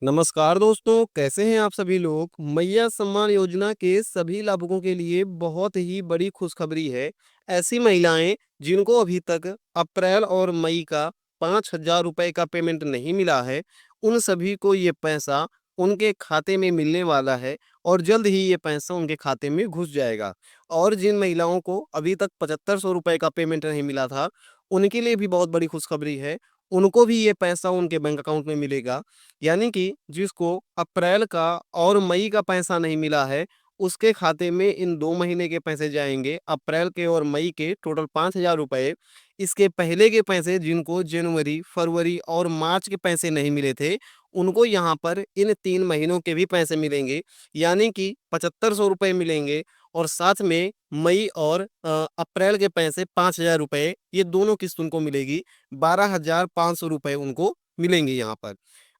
नमस्कार दोस्तों, कैसे हैं आप सभी लोग? मैया सम्मान योजना के सभी लाभुकों के लिए बहुत ही बड़ी खुशखबरी है। ऐसी महिलाएं जिनको अभी तक अप्रैल और मई का 5,000 रुपए का पेमेंट नहीं मिला है, उन सभी को ये पैसा उनके खाते में मिलने वाला है और जल्द ही ये पैसा उनके खाते में घुस जाएगा। और जिन महिलाओं को अभी तक 7,500 रुपए का पेमेंट नहीं मिला था, उनके लिए भी बहुत बड़ी खुशखबरी है। उनको भी ये पैसा उनके बैंक अकाउंट में मिलेगा। यानी कि जिसको अप्रैल का और मई का पैसा नहीं मिला है, उसके खाते में इन 2 महीने के पैसे जाएँगे, अप्रैल के और मई के टोटल 5,000 रुपए। इसके पहले के पैसे जिनको जनवरी, फरवरी और मार्च के पैसे नहीं मिले थे, उनको यहाँ पर इन 3 महीनों के भी पैसे मिलेंगे। यानी कि 7,500 रुपए मिलेंगे और साथ में मई और अप्रैल के पैसे 5,000 रुपए, ये दोनों किस्त उनको मिलेगी। 12,500 रुपए उनको मिलेंगे यहाँ पर।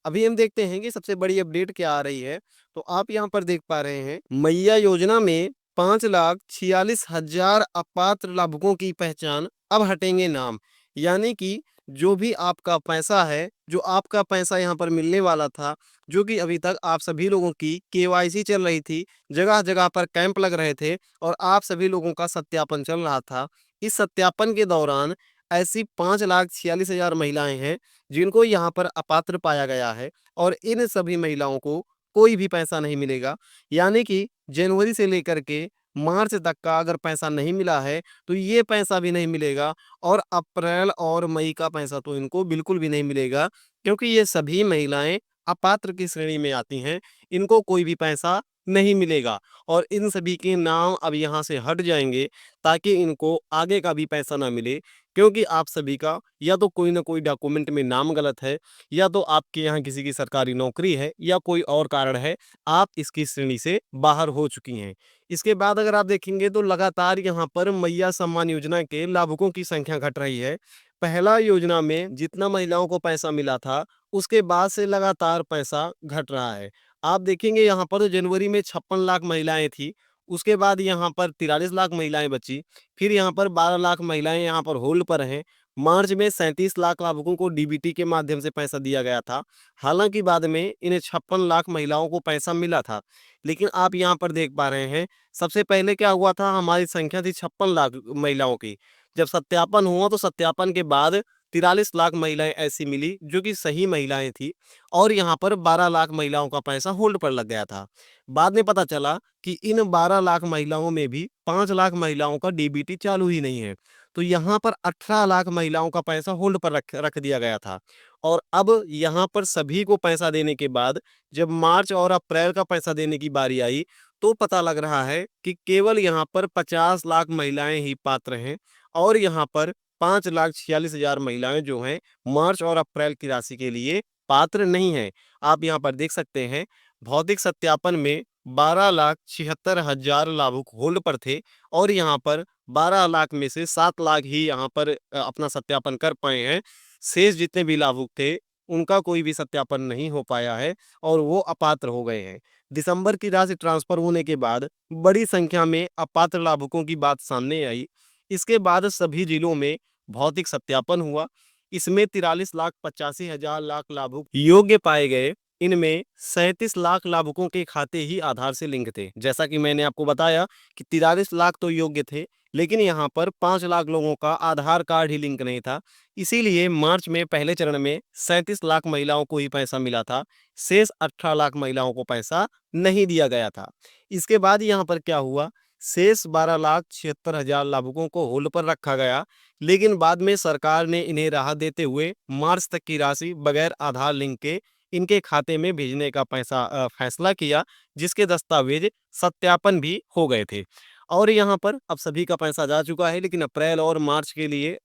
अभी हम देखते हैं कि सबसे बड़ी अपडेट क्या आ रही है। तो आप यहाँ पर देख पा रहे हैं, मैया योजना में 5,46,000 अपात्र लाभुकों की पहचान, अब हटेंगे नाम। यानी कि जो भी आपका पैसा है, जो आपका पैसा यहाँ पर मिलने वाला था, जो कि अभी तक आप सभी लोगों की केवाईसी चल रही थी, जगह-जगह पर कैंप लग रहे थे और आप सभी लोगों का सत्यापन चल रहा था। इस सत्यापन के दौरान ऐसी 5,46,000 महिलाएँ हैं जिनको यहाँ पर अपात्र पाया गया है और इन सभी महिलाओं को कोई भी पैसा नहीं मिलेगा। यानी कि जनवरी से लेकर के मार्च तक का अगर पैसा नहीं मिला है, तो ये पैसा भी नहीं मिलेगा और अप्रैल और मई का पैसा तो इनको बिल्कुल भी नहीं मिलेगा, क्योंकि ये सभी महिलाएँ अपात्र की श्रेणी में आती हैं। इनको कोई भी पैसा नहीं मिलेगा और इन सभी के नाम अब यहाँ से हट जाएँगे, ताकि इनको आगे का भी पैसा ना मिले। क्योंकि आप सभी का या तो कोई ना कोई डॉक्यूमेंट में नाम गलत है, या तो आपके यहाँ किसी की सरकारी नौकरी है, या कोई और कारण है, आप इसकी श्रेणी से बाहर हो चुकी हैं। इसके बाद अगर आप देखेंगे तो लगातार यहाँ पर मैया सम्मान योजना के लाभुकों की संख्या घट रही है। पहला योजना में जितना महिलाओं को पैसा मिला था, उसके बाद से लगातार पैसा घट रहा है। आप देखेंगे यहाँ पर जनवरी में 56 लाख महिलाएं थी, उसके बाद यहाँ पर 43 लाख महिलाएं बची, फिर यहाँ पर 12 लाख महिलाएं यहाँ पर होल्ड पर हैं। मार्च में 37 लाख लाभुकों को डीबीटी के माध्यम से पैसा दिया गया था। हालांकि बाद में इन्हें 56 लाख महिलाओं को पैसा मिला था। लेकिन आप यहाँ पर देख पा रहे हैं, सबसे पहले क्या हुआ था, हमारी संख्या थी 56 लाख महिलाओं की। जब सत्यापन हुआ तो सत्यापन के बाद 43 लाख महिलाएं ऐसी मिली जो कि सही महिलाएं थी और यहाँ पर 12 लाख महिलाओं का पैसा होल्ड पर लग गया था। बाद में पता चला कि इन 12 लाख महिलाओं में भी 5 लाख महिलाओं का डीबीटी चालू ही नहीं है। तो यहाँ पर 18 लाख महिलाओं का पैसा होल्ड पर रख रख दिया गया था और अब यहाँ पर सभी को पैसा देने के बाद जब मार्च और अप्रैल का पैसा देने की बारी आई, तो पता लग रहा है कि केवल यहाँ पर 50 लाख महिलाएं ही पात्र हैं और यहाँ पर 5,46,000 महिलाएं जो हैं मार्च और अप्रैल की राशि के लिए पात्र नहीं हैं। आप यहाँ पर देख सकते हैं, भौतिक सत्यापन में 12,76,000 लाभुक होल्ड पर थे और यहाँ पर 12 लाख में से 7 लाख ही यहाँ पर अपना सत्यापन कर पाए हैं। शेष जितने भी लाभुक थे, उनका कोई भी सत्यापन नहीं हो पाया है और वो अपात्र हो गए हैं। दिसंबर की राशि ट्रांसफर होने के बाद बड़ी संख्या में अपात्र लाभुकों की बात सामने आई। इसके बाद सभी जिलों में भौतिक सत्यापन हुआ। इसमें 43,85,000 लाख लाभुक योग्य पाए गए। इनमें 37 लाख लाभुकों के खाते ही आधार से लिंक थे। जैसा कि मैंने आपको बताया कि 43 लाख तो योग्य थे, लेकिन यहाँ पर 5 लाख लोगों का आधार कार्ड ही लिंक नहीं था। इसीलिए मार्च में पहले चरण में 37 लाख महिलाओं को ही पैसा मिला था। शेष 18 लाख महिलाओं को पैसा नहीं दिया गया था। इसके बाद यहाँ पर क्या हुआ, शेष 12,76,000 लाभुकों को होल्ड पर रखा गया, लेकिन बाद में सरकार ने इन्हें राहत देते हुए मार्च तक की राशि बगैर आधार लिंक के इनके खाते में भेजने का फैसला किया, जिसके दस्तावेज सत्यापन भी हो गए थे। और यहाँ पर अब सभी का पैसा जा चुका है, लेकिन अप्रैल और मार्च के लिए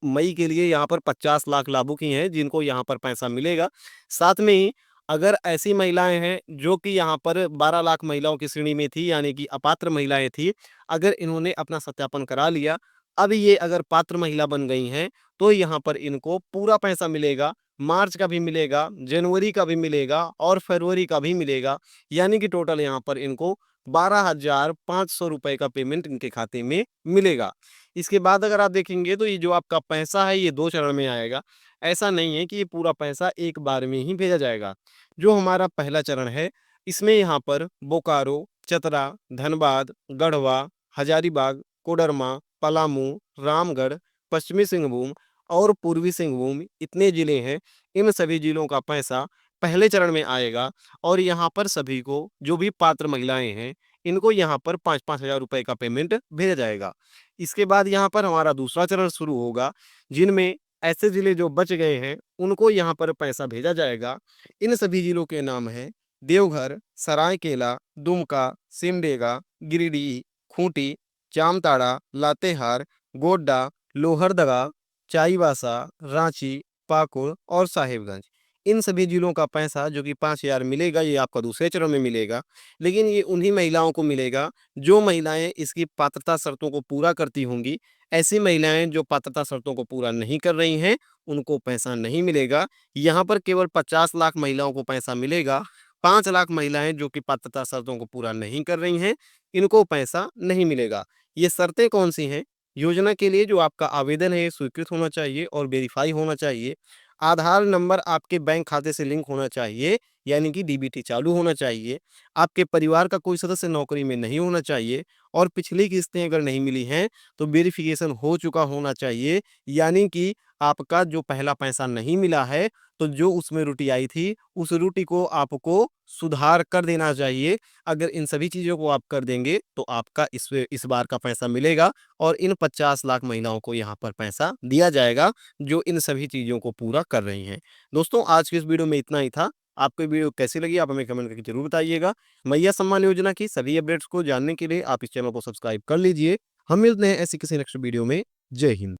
मई के लिए यहाँ पर 50 लाख लाभुक ही हैं जिनको यहाँ पर पैसा मिलेगा। साथ में ही अगर ऐसी महिलाएं हैं जो कि यहाँ पर 12 लाख महिलाओं की श्रेणी में थी, यानी कि अपात्र महिलाएं थी, अगर इन्होंने अपना सत्यापन करा लिया, अब ये अगर पात्र महिला बन गई हैं, तो यहाँ पर इनको पूरा पैसा मिलेगा। मार्च का भी मिलेगा, जनवरी का भी मिलेगा और फरवरी का भी मिलेगा। यानी कि टोटल यहाँ पर इनको 12,500 रुपए का पेमेंट इनके खाते में मिलेगा। इसके बाद अगर आप देखेंगे तो ये जो आपका पैसा है, ये 2 चरण में आएगा। ऐसा नहीं है कि ये पूरा पैसा एक बार में ही भेजा जाएगा। जो हमारा पहला चरण है, इसमें यहाँ पर बोकारो, चतरा, धनबाद, गढ़वा, हजारीबाग, कोडरमा, पलामू, रामगढ़, पश्चिमी सिंहभूम और पूर्वी सिंहभूम इतने जिले हैं। इन सभी जिलों का पैसा पहले चरण में आएगा और यहाँ पर सभी को, जो भी पात्र महिलाएं हैं, इनको यहाँ पर 5-5 हज़ार रुपए का पेमेंट भेजा जाएगा। इसके बाद यहाँ पर हमारा दूसरा चरण शुरू होगा, जिनमें ऐसे जिले जो बच गए हैं, उनको यहाँ पर पैसा भेजा जाएगा। इन सभी जिलों के नाम हैं देवघर, सरायकेला, दुमका, सिमडेगा, गिरिडीह, खूंटी, जामताड़ा, लातेहार, गोड्डा, लोहरदगा, चाईबासा, रांची, पाकुड़ और साहिबगंज। इन सभी जिलों का पैसा जो कि 5,000 मिलेगा, ये आपका दूसरे चरण में मिलेगा। लेकिन ये उन्हीं महिलाओं को मिलेगा जो महिलाएं इसकी पात्रता शर्तों को पूरा करती होंगी। ऐसी महिलाएं जो पात्रता शर्तों को पूरा नहीं कर रही हैं, उनको पैसा नहीं मिलेगा। यहाँ पर केवल 50 लाख महिलाओं को पैसा मिलेगा। 5 लाख महिलाएं जो कि पात्रता शर्तों को पूरा नहीं कर रही हैं, इनको पैसा नहीं मिलेगा। ये शर्तें कौन सी हैं? योजना के लिए जो आपका आवेदन है, ये स्वीकृत होना चाहिए और वेरीफाई होना चाहिए। आधार नंबर आपके बैंक खाते से लिंक होना चाहिए, यानी कि डीबीटी चालू होना चाहिए। आपके परिवार का कोई सदस्य नौकरी में नहीं होना चाहिए और पिछली किस्तें अगर नहीं मिली हैं, तो वेरिफिकेशन हो चुका होना चाहिए, यानी कि आपका जो पहला पैसा नहीं मिला है, तो जो उसमें त्रुटि आई थी, उस त्रुटि को आपको सुधार कर देना चाहिए। अगर इन सभी चीज़ों को आप कर देंगे, तो आपका इस बार का पैसा मिलेगा और इन 50 लाख महिलाओं को यहाँ पर पैसा दिया जाएगा, जो इन सभी चीज़ों को पूरा कर रही हैं। दोस्तों, आज की इस वीडियो में इतना ही था। आपको ये वीडियो कैसी लगी, आप हमें कमेंट करके ज़रूर बताइएगा। मैया सम्मान योजना की सभी अपडेट्स को जानने के लिए आप इस चैनल को सब्सक्राइब कर लीजिए। हम मिलते हैं ऐसी किसी नेक्स्ट वीडियो में। जय हिंद।